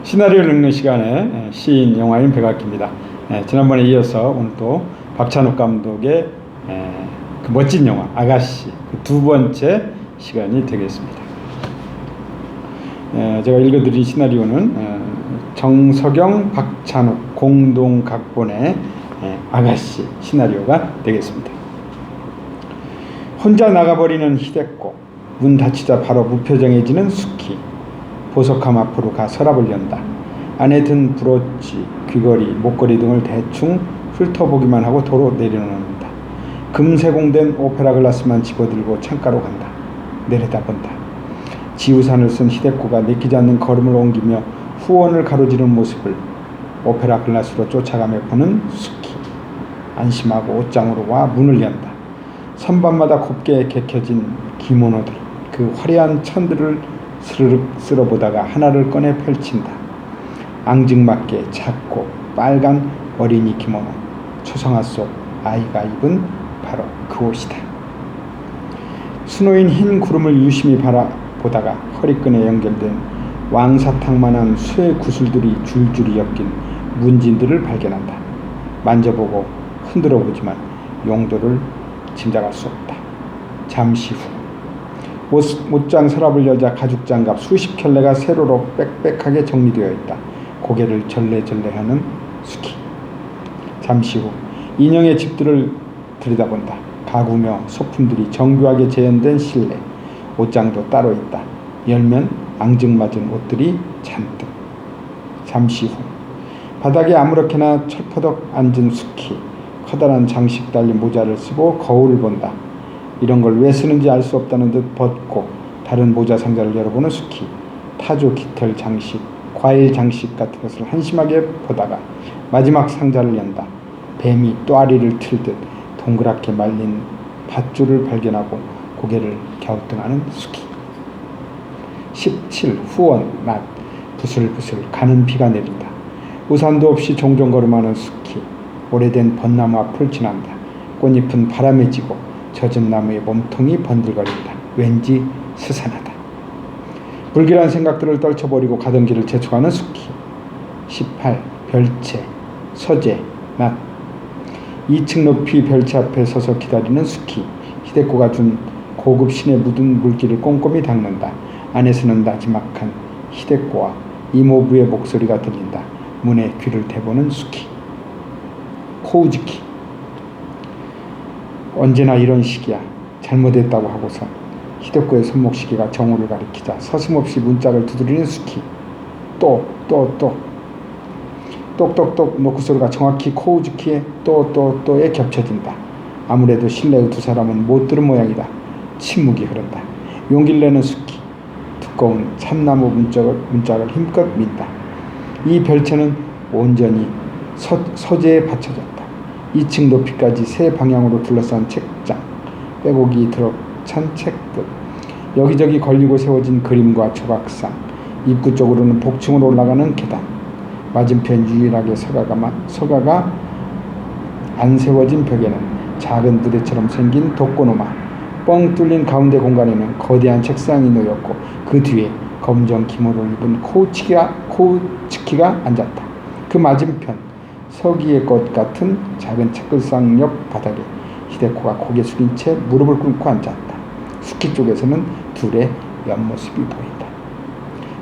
시나리오를 읽는 시간에 시인 영화인 백악기입니다. 지난번에 이어서 오늘 또 박찬욱 감독의 그 멋진 영화 아가씨 그 두 번째 시간이 되겠습니다. 제가 읽어드린 시나리오는 정석영, 박찬욱 공동 각본의 아가씨 시나리오가 되겠습니다. 혼자 나가버리는 히데코, 문 닫히자 바로 무표정해지는 수키, 보석함 앞으로 가 서랍을 연다. 안에 든 브로치, 귀걸이, 목걸이 등을 대충 훑어보기만 하고 도로 내려놓는다. 금세공된 오페라 글라스만 집어들고 창가로 간다. 내려다본다. 지우산을 쓴 히데코가 내키지 않는 걸음을 옮기며 후원을 가로지르는 모습을 오페라 글라스로 쫓아가며 보는 수키. 안심하고 옷장으로 와 문을 연다. 선반마다 곱게 개켜진 기모노들, 그 화려한 천들을 스르륵 쓸어보다가 하나를 꺼내 펼친다. 앙증맞게 작고 빨간 어린이 기모노, 초상화 속 아이가 입은 바로 그 옷이다. 수놓인 흰 구름을 유심히 바라보다가 허리끈에 연결된 왕사탕만한 쇠 구슬들이 줄줄이 엮인 문진들을 발견한다. 만져보고 흔들어보지만 용도를 짐작할 수 없다. 잠시 후 옷장 서랍을 열자 가죽 장갑 수십 켤레가 세로로 빽빽하게 정리되어 있다. 고개를 절레절레하는 수키. 잠시 후 인형의 집들을 들여다본다. 가구며 소품들이 정교하게 재현된 실내. 옷장도 따로 있다. 열면 앙증맞은 옷들이 잔뜩. 잠시 후 바닥에 아무렇게나 철퍼덕 앉은 수키. 커다란 장식 달린 모자를 쓰고 거울을 본다. 이런 걸 왜 쓰는지 알 수 없다는 듯 벗고 다른 모자 상자를 열어보는 수키. 타조 깃털 장식, 과일 장식 같은 것을 한심하게 보다가 마지막 상자를 연다. 뱀이 또아리를 틀듯 동그랗게 말린 밧줄을 발견하고 고개를 갸우뚱하는 수키. 17. 후원 낮. 부슬부슬 가는 비가 내린다. 우산도 없이 종종 걸음하는 수키. 오래된 벚나무 앞을 지난다. 꽃잎은 바람에 지고 젖은 나무의 몸통이 번들거린다. 왠지 스산하다. 불길한 생각들을 떨쳐버리고 가던 길을 재촉하는 수키. 18. 별채, 서재, 낮. 2층 높이 별채 앞에 서서 기다리는 수키. 히데코가 준 고급 신에 묻은 물기를 꼼꼼히 닦는다. 안에서는 나지막한 히데코와 이모부의 목소리가 들린다. 문에 귀를 대보는 수키. 코우즈키. 언제나 이런 식이야. 잘못했다고 하고서 히데코의 손목시계가 정오를 가리키자 서슴없이 문짝을 두드리는 수키. 또 똑똑똑 노크 소리가 정확히 코우즈키의 또에 겹쳐진다. 아무래도 실내의 두 사람은 못 들은 모양이다. 침묵이 흐른다. 용기를 내는 수키. 두꺼운 참나무 문짝을 힘껏 민다. 이 별채는 온전히 서재에 받쳐졌다. 2층 높이까지 세 방향으로 둘러싼 책장, 빼곡이 들어찬 책들, 여기저기 걸리고 세워진 그림과 조각상, 입구 쪽으로는 복층으로 올라가는 계단, 맞은편 유일하게 서가가 안 세워진 벽에는 작은 부대처럼 생긴 독고노마, 뻥 뚫린 가운데 공간에는 거대한 책상이 놓였고 그 뒤에 검정 기모노를 입은 코우츠키가 앉았다. 그 맞은편 서기의 것 같은 작은 책글상 옆 바닥에 히데코가 고개 숙인 채 무릎을 꿇고 앉았다. 수키 쪽에서는 둘의 옆모습이 보인다.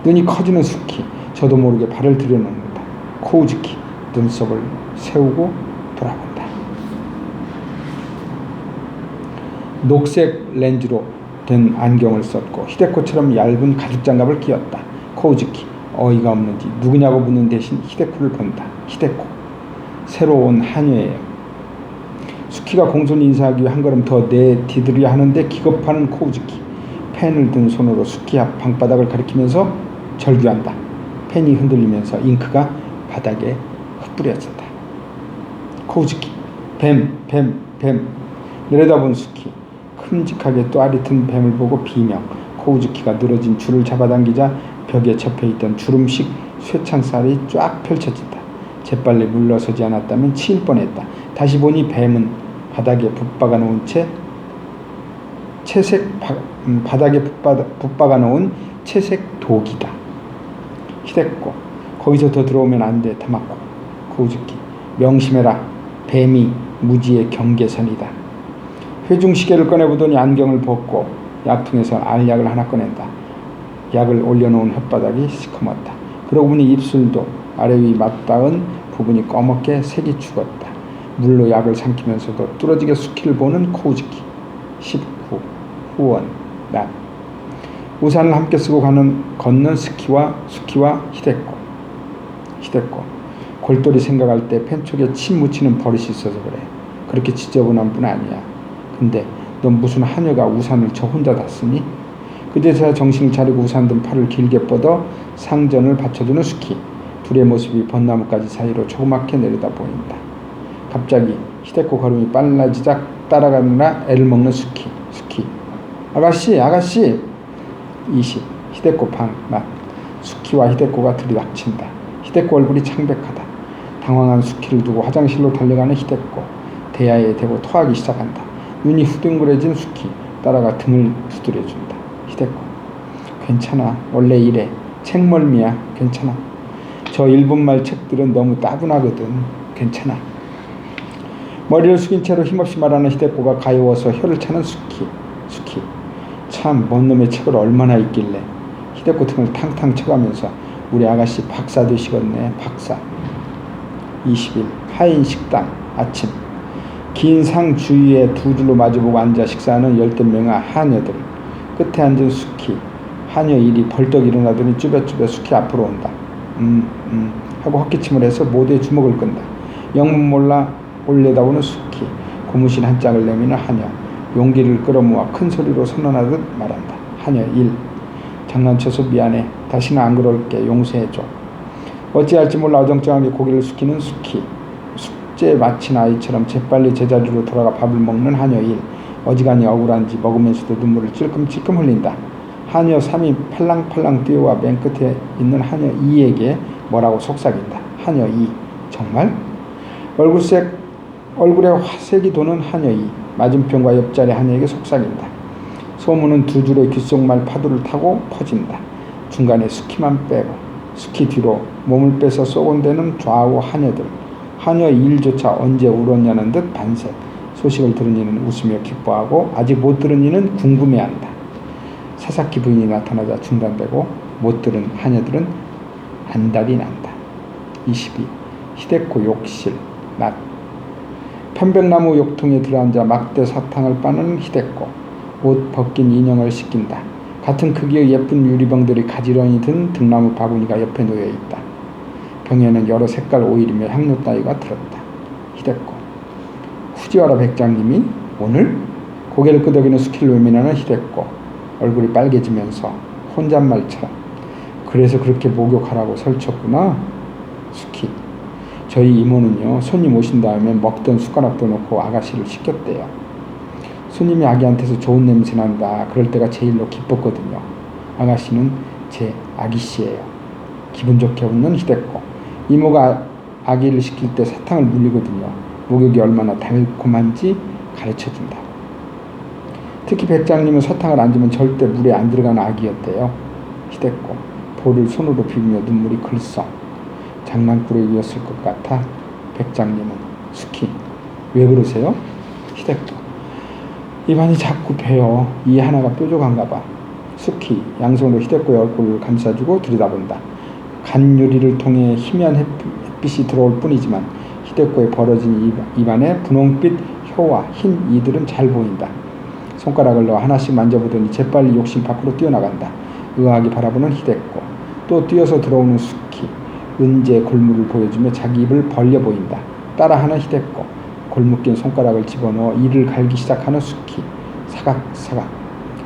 눈이 커지는 수키. 저도 모르게 발을 들여놓는다. 코우즈키. 눈썹을 세우고 돌아본다. 녹색 렌즈로 된 안경을 썼고 히데코처럼 얇은 가죽 장갑을 끼웠다. 코우즈키. 어이가 없는지 누구냐고 묻는 대신 히데코를 본다. 히데코. 새로 온 한여예요. 수키가 공손히 인사하기 위해 한 걸음 더 내디디려 하는데 기겁하는 코우즈키. 펜을 든 손으로 수키 앞 방바닥을 가리키면서 절규한다. 펜이 흔들리면서 잉크가 바닥에 흩뿌려진다. 코우즈키. 뱀. 내려다본 수키. 큼직하게 또아리 튼 뱀을 보고 비명. 코우즈키가 늘어진 줄을 잡아당기자 벽에 접혀있던 주름식 쇠창살이 쫙 펼쳐진다. 재빨리 물러서지 않았다면 치일 뻔했다. 다시 보니 뱀은 바닥에 붙박아 놓은 바닥에 붙박아 놓은 채색 독이다. 히데코. 거기서 더 들어오면 안 돼. 타마코 코우즈키. 명심해라. 뱀이 무지의 경계선이다. 회중시계를 꺼내보더니 안경을 벗고 약통에서 알약을 하나 꺼낸다. 약을 올려놓은 혓바닥이 시커멓다. 그러고 보니 입술도 아래 위 맞닿은 부분이 검게 색이 죽었다. 물로 약을 삼키면서도 뚫어지게 스키를 보는 코우즈키. 19. 후원. 낮. 우산을 함께 쓰고 걷는 스키와 히데코. 골똘히 생각할 때 펜촉에 침 묻히는 버릇이 있어서 그래. 그렇게 지저분한 분 아니야. 근데 넌 무슨 하녀가 우산을 저 혼자 다 쓰니? 그제서야 정신을 차리고 우산 든 팔을 길게 뻗어 상전을 받쳐주는 스키. 둘의 모습이 벚나무까지 사이로 조그맣게 내려다 보인다. 갑자기 히데코 걸음이 빨라지작 따라가느라 애를 먹는 스키. 아가씨 20. 히데코 방. 맛. 스키와 히데코가 들이닥친다. 히데코 얼굴이 창백하다. 당황한 스키를 두고 화장실로 달려가는 히데코. 대야에 대고 토하기 시작한다. 눈이 후둥그레진 스키. 따라가 등을 두드려준다. 히데코. 괜찮아. 원래 이래. 책멀미야. 괜찮아. 저 일본말 책들은 너무 따분하거든. 괜찮아. 머리를 숙인 채로 힘없이 말하는 히데코가 가여워서 혀를 차는 스키. 참 뭔 놈의 책을 얼마나 읽길래. 히데코 등을 탕탕 쳐가면서 우리 아가씨 박사 되시겠네. 박사. 21. 하인 식당. 아침. 긴 상 주위에 두 줄로 마주보고 앉아 식사하는 열댓 명의 하녀들. 끝에 앉은 스키. 하녀 일이 벌떡 일어나더니 쭈뼛쭈뼛 스키 앞으로 온다. 하고 헛기침을 해서 모두의 주목을 끈다. 영문 몰라 올려다보는 스키. 고무신 한 짝을 내미는 하녀. 용기를 끌어모아 큰 소리로 선언하듯 말한다. 하녀 1. 장난쳐서 미안해. 다시는 안 그럴게. 용서해줘. 어찌할지 몰라 어정쩡하게 고개를 숙이는 스키. 숙제 마친 아이처럼 재빨리 제자리로 돌아가 밥을 먹는 하녀 1. 어지간히 억울한지 먹으면서도 눈물을 찔끔찔끔 흘린다. 하녀 3이 팔랑팔랑 뛰어와 맨 끝에 있는 하녀 2에게 뭐라고 속삭인다. 하녀 2. 정말? 얼굴에 화색이 도는 하녀 2. 맞은편과 옆자리 하녀에게 속삭인다. 소문은 두 줄의 귓속말 파도를 타고 퍼진다. 중간에 스키만 빼고 스키 뒤로 몸을 빼서 쏘곤대는 좌우 하녀들. 하녀 1조차 언제 울었냐는 듯 반색. 소식을 들은 이는 웃으며 기뻐하고 아직 못 들은 이는 궁금해한다. 사사키 부인이 나타나자 중단되고 못 들은 하녀들은 안달이 난다. 22. 히데코 욕실. 낮. 편백나무 욕통에 들어앉아 막대 사탕을 빠는 히데코. 옷 벗긴 인형을 씻긴다. 같은 크기의 예쁜 유리병들이 가지런히 든 등나무 바구니가 옆에 놓여있다. 병에는 여러 색깔 오일이며 향료 따위가 들었다. 히데코. 후지와라 백장님이 오늘? 고개를 끄덕이는 스키를 외면하는 히데코. 얼굴이 빨개지면서 혼잣말처럼. 그래서 그렇게 목욕하라고 설쳤구나. 스키. 저희 이모는요, 손님 오신 다음에 먹던 숟가락도 놓고 아가씨를 시켰대요. 손님이 아기한테서 좋은 냄새 난다. 그럴 때가 제일로 기뻤거든요. 아가씨는 제 아기씨예요. 기분 좋게 웃는 히데코. 이모가 아기를 시킬 때 사탕을 물리거든요. 목욕이 얼마나 달콤한지 가르쳐준다. 특히 백장님은 사탕을 안 주면 절대 물에 안 들어가는 아기였대요. 히데코. 볼을 손으로 비비며 눈물이 글썽. 장난꾸러기였을 것 같아. 백장님은. 스키. 왜 그러세요? 히데코. 입안이 자꾸 베어. 이 하나가 뾰족한가 봐. 스키. 양손으로 히데코의 얼굴을 감싸주고 들여다본다. 간 유리를 통해 희미한 햇빛이 들어올 뿐이지만 히데코의 벌어진 입안에 분홍빛 혀와 흰 이들은 잘 보인다. 손가락을 넣어 하나씩 만져보더니 재빨리 욕실 밖으로 뛰어나간다. 의아하게 바라보는 히데코. 또 뛰어서 들어오는 스키. 은재 골무를 보여주며 자기 입을 벌려 보인다. 따라하는 히데코. 골무 낀 손가락을 집어넣어 이를 갈기 시작하는 스키. 사각사각.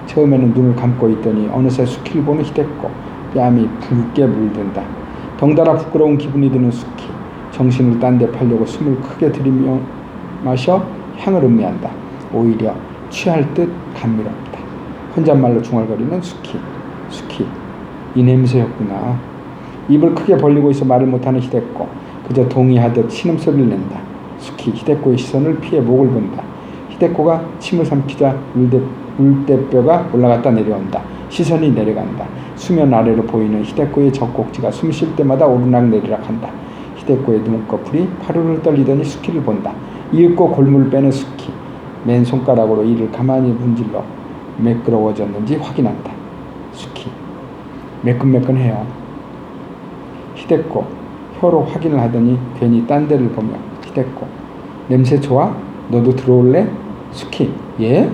처음에는 눈을 감고 있더니 어느새 스키를 보는 히데코. 뺨이 붉게 물든다. 덩달아 부끄러운 기분이 드는 스키. 정신을 딴 데 팔려고 숨을 크게 들이며 마셔 향을 음미한다. 오히려 취할 듯 감미롭다. 혼잣말로 중얼거리는 스키. 이 냄새였구나. 입을 크게 벌리고 있어 말을 못하는 히데코. 그저 동의하듯 신음소리를 낸다. 스키. 히데코의 시선을 피해 목을 본다. 히데코가 침을 삼키자 물대뼈가 올라갔다 내려온다. 시선이 내려간다. 수면 아래로 보이는 히데코의 젖꼭지가 숨 쉴 때마다 오르락내리락 한다. 히데코의 눈꺼풀이 파르르 떨리더니 수키를 본다. 이윽고 골무를 빼는 수키. 맨손가락으로 이를 가만히 문질러 매끄러워졌는지 확인한다. 수키. 매끈매끈해요. 히데코. 혀로 확인을 하더니 괜히 딴 데를 보며 히데코. 냄새 좋아? 너도 들어올래? 수키. 예?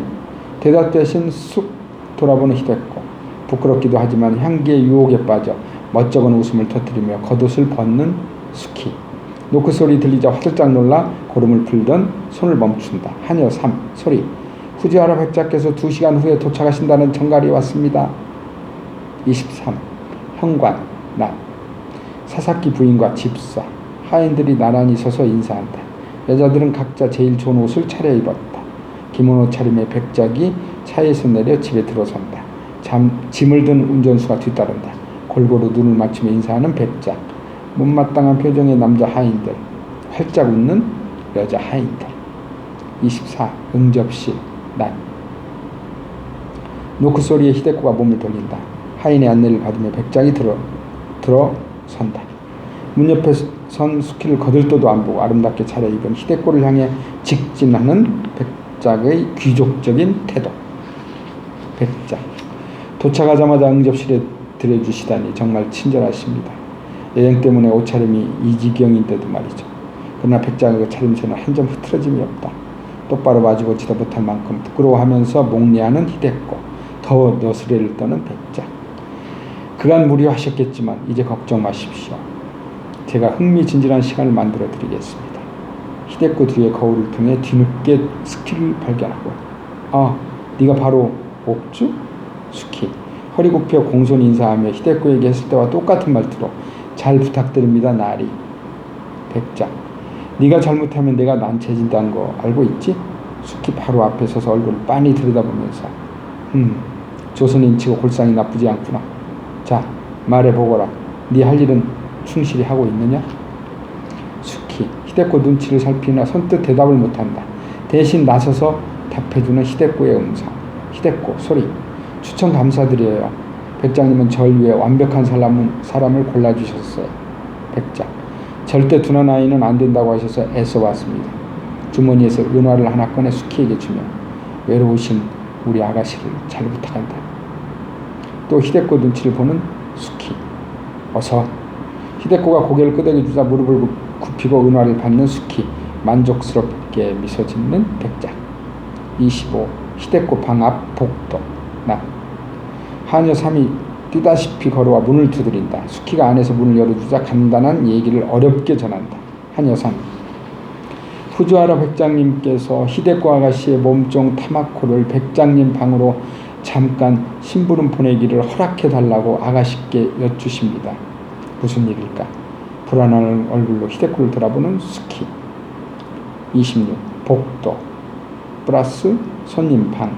대답 대신 쑥 돌아보는 히데코. 부끄럽기도 하지만 향기의 유혹에 빠져 멋쩍은 웃음을 터뜨리며 겉옷을 벗는 수키. 노크 소리 들리자 화들짝 놀라 고름을 풀던 손을 멈춘다. 하녀 3. 소리. 후지와라 백작께서 2시간 후에 도착하신다는 정갈이 왔습니다. 23. 현관. 낮. 사사키 부인과 집사. 하인들이 나란히 서서 인사한다. 여자들은 각자 제일 좋은 옷을 차려입었다. 기모노 차림의 백작이 차에서 내려 집에 들어선다. 짐을 든 운전수가 뒤따른다. 골고루 눈을 맞추며 인사하는 백작. 못마땅한 표정의 남자 하인들. 활짝 웃는 여자 하인들. 24. 응접실. 낮. 노크 소리에 히데코가 몸을 돌린다. 하인의 안내를 받으며 백작이 들어선다. 문 옆에 선 수키를 거들떠도 안 보고 아름답게 차려입은 히데코를 향해 직진하는 백작의 귀족적인 태도. 백작. 도착하자마자 응접실에 들여주시다니 정말 친절하십니다. 여행 때문에 옷차림이 이 지경인데도 말이죠. 그러나 백작의 차림새는 한 점 흐트러짐이 없다. 똑바로 마주보지도 못할 만큼 부끄러워하면서 목례하는 히데코. 더 너스레를 떠는 백작. 그간 무리하셨겠지만 이제 걱정 마십시오. 제가 흥미진진한 시간을 만들어 드리겠습니다. 히데코 뒤의 거울을 통해 뒤늦게 스키를 발견하고 아, 네가 바로 옥주? 수키. 허리 굽혀 공손히 인사하며 히데코에게 했을 때와 똑같은 말투로 잘 부탁드립니다. 나리. 백작. 네가 잘못하면 내가 난처해진다는 거 알고 있지? 수키 바로 앞에 서서 얼굴을 빤히 들여다보면서 조선인치고 골상이 나쁘지 않구나. 자, 말해보거라. 네 할 일은 충실히 하고 있느냐? 수키. 히데코 눈치를 살피나 선뜻 대답을 못한다. 대신 나서서 답해주는 히데코의 음성. 히데코. 소리. 추천 감사드려요. 백장님은 절 위해 완벽한 사람을 골라주셨어요. 백작. 절대 둔한 아이는 안 된다고 하셔서 애써 왔습니다. 주머니에서 은화를 하나 꺼내 수키에게 주며 외로우신 우리 아가씨를 잘 부탁한다. 또 히데코 눈치를 보는 수키. 어서. 히데코가 고개를 끄덕여주자 무릎을 굽히고 은화를 받는 수키. 만족스럽게 미소 짓는 백작. 25. 히데코 방 앞 복도. 낮. 하녀 3이 뛰다시피 걸어와 문을 두드린다. 수키가 안에서 문을 열어주자 간단한 얘기를 어렵게 전한다. 하녀 3. 후지와라 백장님께서 히데코 아가씨의 몸종 타마코를 백장님 방으로 잠깐 심부름 보내기를 허락해달라고 아가씨께 여쭈십니다. 무슨 일일까? 불안한 얼굴로 히데코를 돌아보는 수키. 26. 복도 플러스 손님 방.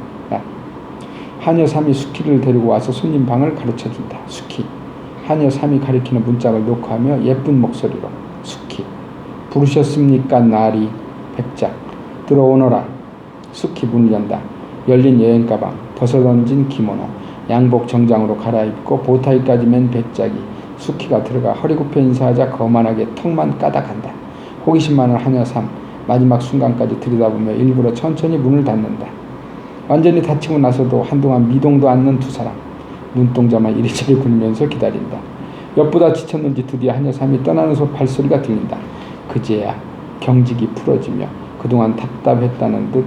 하녀 3이 수키를 데리고 와서 손님 방을 가르쳐준다. 수키. 하녀 3이 가리키는 문짝을 녹화하며 예쁜 목소리로 수키. 부르셨습니까? 나리. 백작. 들어오너라. 수키 문을 연다. 열린 여행 가방, 벗어던진 기모노, 양복 정장으로 갈아입고 보타이까지 맨 백작이 수키가 들어가 허리 굽혀 인사하자 거만하게 턱만 까닥한다. 호기심 많은 하녀 3. 마지막 순간까지 들여다보며 일부러 천천히 문을 닫는다. 완전히 닫히고 나서도 한동안 미동도 않는 두 사람. 눈동자만 이리저리 굴면서 기다린다. 엿보다 지쳤는지 드디어 하녀 3이 떠나는 발소리가 들린다. 그제야 경직이 풀어지며 그동안 답답했다는 듯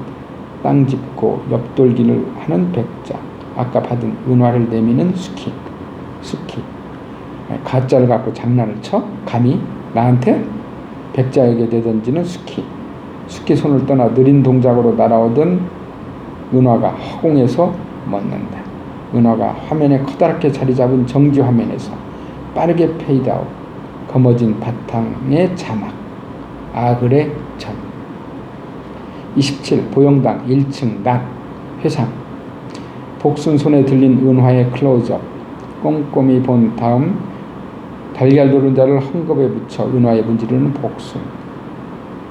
땅 짚고 옆돌기를 하는 백작. 아까 받은 은화를 내미는 수키. 수키. 가짜를 갖고 장난을 쳐? 감히? 나한테? 백작에게 내던지는 수키. 수키 손을 떠나 느린 동작으로 날아오던 은화가 허공에서 멎는다. 은화가 화면에 커다랗게 자리 잡은 정지 화면에서 빠르게 페이드아웃. 검어진 바탕의 자막. 아그레 전. 27. 보영당 1층 낮. 회상. 복순 손에 들린 은화의 클로즈업. 꼼꼼히 본 다음 달걀 노른자를 헝겊에 묻혀 은화에 문지르는 복순.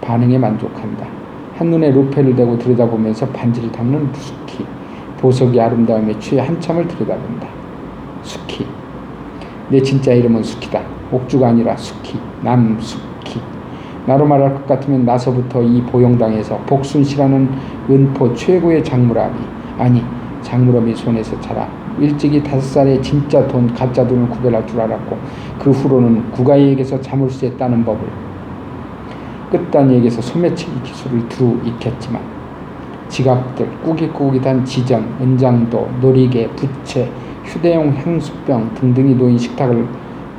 반응에 만족한다. 한눈에 루페를 대고 들여다보면서 반지를 담는 수키. 보석이 아름다움에 취해 한참을 들여다본다. 수키. 내 진짜 이름은 수키다. 옥주가 아니라 수키, 남수키. 나로 말할 것 같으면 나서부터 이 보영당에서 복순씨라는 은포 최고의 장물아비, 아니 장물어미 손에서 자라 일찍이 5살에 진짜 돈, 가짜 돈을 구별할 줄 알았고 그 후로는 구가이에게서 자물쇠 따는 법을, 끝단이에게서 소매치기 기술을 두루 익혔지만 지갑들, 꾸깃꾸깃 단 지점, 은장도, 놀이개, 부채, 휴대용 향수병 등등이 놓인 식탁을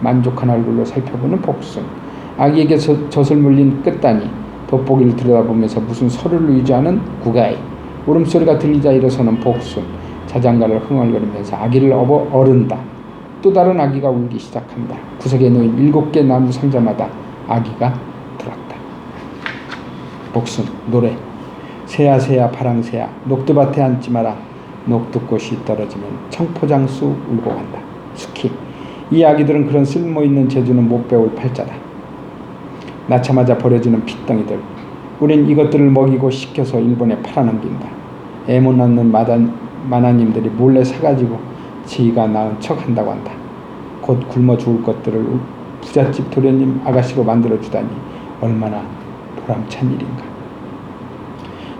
만족한 얼굴로 살펴보는 복순. 아기에게 젖을 물린 끝단이, 돋보기를 들여다보면서 무슨 서류를 유지하는 구가이. 울음소리가 들리자 일어서는 복순. 자장가를 흥얼거리면서 아기를 어른다. 또 다른 아기가 울기 시작한다. 구석에 놓인 7개 나무 상자마다 아기가 들었다. 복순 노래. 새야 새야 파랑새야 녹두밭에 앉지 마라. 녹두꽃이 떨어지면 청포장수 울고 간다. 수키. 이 아기들은 그런 쓸모있는 재주는 못 배울 팔자다. 낳자마자 버려지는 핏덩이들. 우린 이것들을 먹이고 시켜서 일본에 팔아넘긴다. 애 못 낳는 마나님들이 몰래 사가지고 지가 낳은 척 한다고 한다. 곧 굶어 죽을 것들을 부잣집 도련님 아가씨로 만들어주다니 얼마나 보람찬 일인가.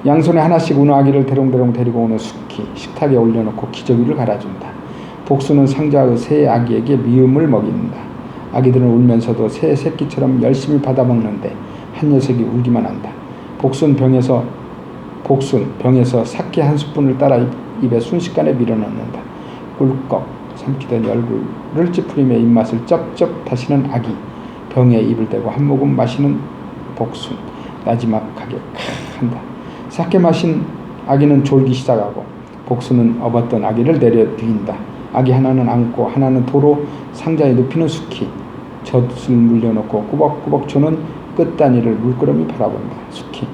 양손에 하나씩 운어 아기를 대롱대롱 데리고 오는 수키. 식탁에 올려놓고 기저귀를 갈아준다. 복수는 상자의 새 아기에게 미음을 먹인다. 아기들은 울면서도 새 새끼처럼 열심히 받아먹는데 한 녀석이 울기만 한다. 복순 병에서 사케 한 스푼을 따라 입에 순식간에 밀어넣는다. 꿀꺽 삼키더니 얼굴을 찌푸리며 입맛을 쩝쩝 다시는 아기. 병에 입을 대고 한 모금 마시는 복순. 나지막하게 한다. 사케 마신 아기는 졸기 시작하고 복순은 업었던 아기를 내려뒤인다. 아기 하나는 안고 하나는 도로 상자에 눕히는 수키. 젖을 물려놓고 꾸벅꾸벅 조는 끝단이를 물끄러미 바라본다. 수키.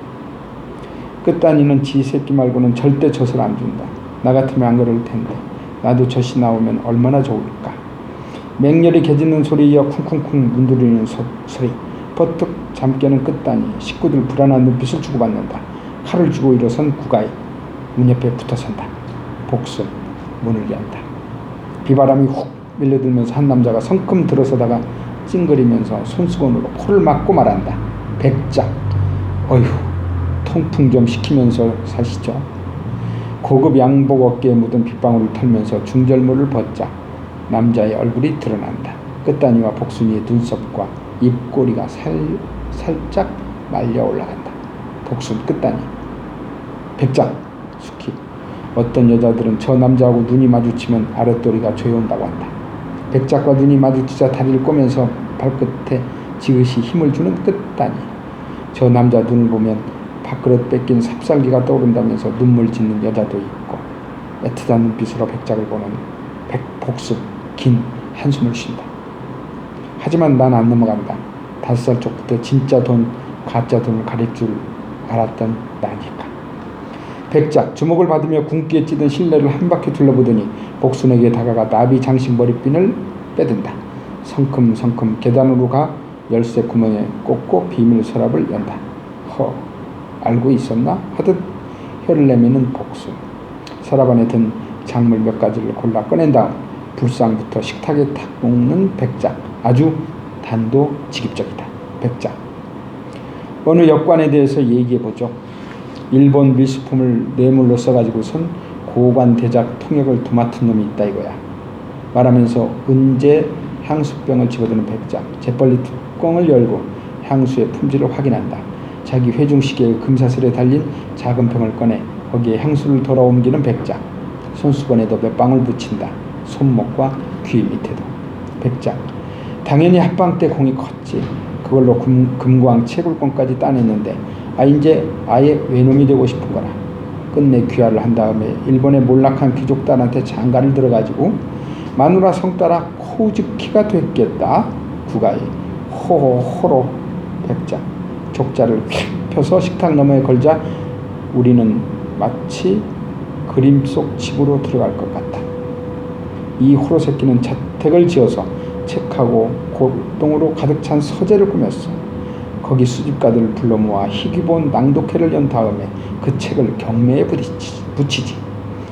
끝단이는 지 새끼 말고는 절대 젖을 안 준다. 나 같으면 안 그럴 텐데 나도 젖이 나오면 얼마나 좋을까. 맹렬히 개짖는 소리에 이어 쿵쿵쿵 문드리는 소리. 버뜩 잠 깨는 끝단이. 식구들 불안한 눈빛을 주고받는다. 칼을 쥐고 일어선 구가이. 문 옆에 붙어선다. 복순 문을 연다. 비바람이 훅 밀려들면서 한 남자가 성큼 들어서다가 찡그리면서 손수건으로 코를 막고 말한다. 백작. 어휴, 통풍 좀 시키면서 사시죠. 고급 양복 어깨에 묻은 빗방울을 털면서 중절모를 벗자 남자의 얼굴이 드러난다. 끝단이와 복순이의 눈썹과 입꼬리가 살짝 말려 올라간다. 복순, 끝단이. 백작, 수키. 어떤 여자들은 저 남자하고 눈이 마주치면 아랫도리가 조여온다고 한다. 백작과 눈이 마주치자 다리를 꼬면서 발끝에 지그시 힘을 주는 끝단이. 저 남자 눈을 보면 밥그릇 뺏긴 삽살기가 떠오른다면서 눈물 짓는 여자도 있고 애틋한 눈빛으로 백작을 보는 복순. 긴 한숨을 쉰다. 하지만 난 안 넘어간다. 5살 쪽부터 진짜 돈, 가짜 돈을 가릴 줄 알았던 나니까. 백작. 주목을 받으며 궁기에 찌든 실내를 한 바퀴 둘러보더니 복순에게 다가가 나비 장식 머리핀을 빼든다. 성큼성큼 계단으로 가 열쇠 구멍에 꽂고 비밀 서랍을 연다. 허, 알고 있었나? 하듯 혀를 내미는 복순. 서랍 안에 든 작물 몇 가지를 골라 꺼낸 다음 불상부터 식탁에 탁 놓는 백작. 아주 단도직입적이다. 백작. 어느 역관에 대해서 얘기해보죠. 일본 밀수품을 뇌물로 써가지고선 고관 대작 통역을 도맡은 놈이 있다 이거야. 말하면서 은재 향수병을 집어드는 백작. 재빨리 뚜껑을 열고 향수의 품질을 확인한다. 자기 회중시계의 금사슬에 달린 작은 병을 꺼내 거기에 향수를 돌아 옮기는 백작. 손수건에도 몇 방울 붙인다. 손목과 귀 밑에도. 백작. 당연히 합방 때 공이 컸지. 그걸로 금광 채굴권까지 따냈는데 이제 아예 외놈이 되고 싶은 거라. 끝내 귀화를 한 다음에 일본의 몰락한 귀족들한테 장가를 들어가지고 마누라 성따라 코우즈키가 됐겠다. 구가이. 호호호로. 백작. 족자를 펴서 식탁 너머에 걸자 우리는 마치 그림 속 집으로 들어갈 것 같다. 이 호로 새끼는 자택을 지어서 책하고 골동으로 가득 찬 서재를 꾸몄어. 거기 수집가들을 불러 모아 희귀본 낭독회를 연 다음에 그 책을 경매에 붙이지.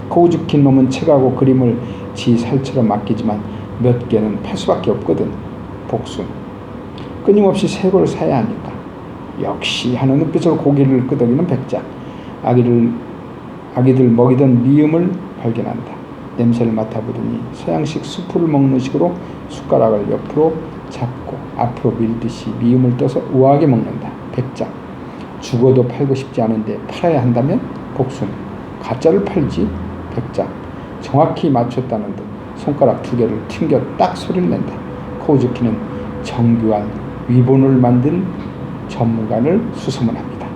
거우죽힌 놈은 책하고 그림을 지 살처럼 맡기지만 몇 개는 팔 수밖에 없거든. 복순. 끊임없이 새 걸 사야 하니까. 역시 하는 눈빛으로 고기를 끄덕이는 백작. 아기들 먹이던 미음을 발견한다. 냄새를 맡아보더니 서양식 수프를 먹는 식으로 숟가락을 옆으로 잡고 앞으로 밀듯이 미음을 떠서 우아하게 먹는다. 백작. 죽어도 팔고 싶지 않은데 팔아야 한다면? 복순. 가짜를 팔지. 백작. 정확히 맞췄다는 듯 손가락 두 개를 튕겨 딱 소리를 낸다. 코우즈키는 정교한 위본을 만들 전문가를 수소문합니다.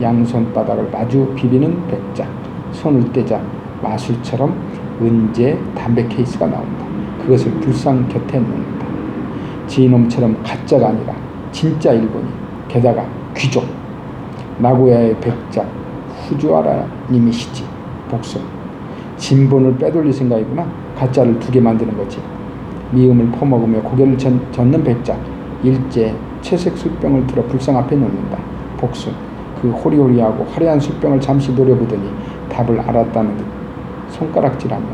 양손바닥을 마주 비비는 백작. 손을 떼자 마술처럼 은재 담배 케이스가 나온다. 그것을 불상 곁에 놓는다. 지놈처럼 가짜가 아니라 진짜 일본인, 게다가 귀족. 나고야의 백작 후지와라님이시지. 복순. 진본을 빼돌릴 생각이구나. 가짜를 두 개 만드는 거지. 미음을 퍼먹으며 고개를 젓는 백작. 일제 채색 술병을 들어 불상 앞에 놓는다. 복순. 그 호리호리하고 화려한 술병을 잠시 노려보더니 답을 알았다는 듯 손가락질하며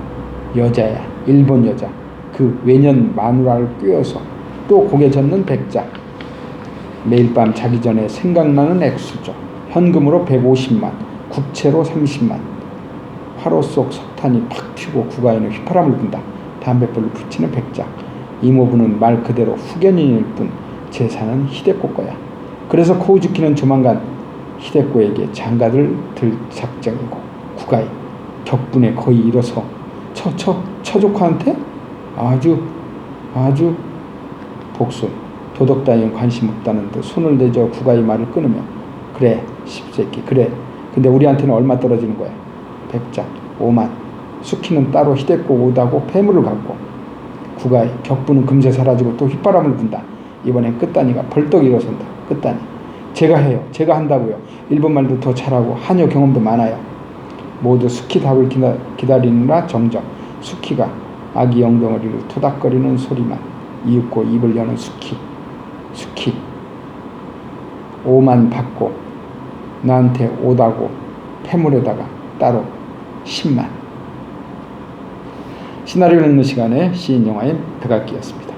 여자야, 일본 여자. 그 외년 마누라를 꿰어서 또 고개 젓는 백작. 매일 밤 자기 전에 생각나는 액수죠. 현금으로 150만, 국채로 30만. 화로 속 석탄이 팍 튀고 국가에는 휘파람을 분다. 담뱃불을 붙이는 백작. 이모부는 말 그대로 후견인일 뿐 재산은 히데코 거야. 그래서 코우즈키는 조만간 히데코에게 장가를 들 작정이고 국가에 격분에 거의 일어서 처조카한테 아주 복순. 도덕 따위엔 관심 없다는 듯 손을 내줘 국가의 말을 끊으며 그래 십새끼 그래. 근데 우리한테는 얼마 떨어지는 거야? 백작. 5만. 수키는 따로 히데코 오다고 폐물을 갖고 국가의 격분은 금세 사라지고 또 휘바람을 분다. 이번엔 끝단이가 벌떡 일어선다. 끝단이. 제가 해요. 제가 한다고요. 일본말도 더 잘하고 한여 경험도 많아요. 모두 수키 답을 기다리느라 정적. 수키가 아기 엉덩어리를 토닥거리는 소리만 이윽고 입을 여는 수키. 5만 받고 나한테 오다고 폐물에다가 따로 10만. 시나리오를 읽는 시간에 시인 영화인 백악기였습니다.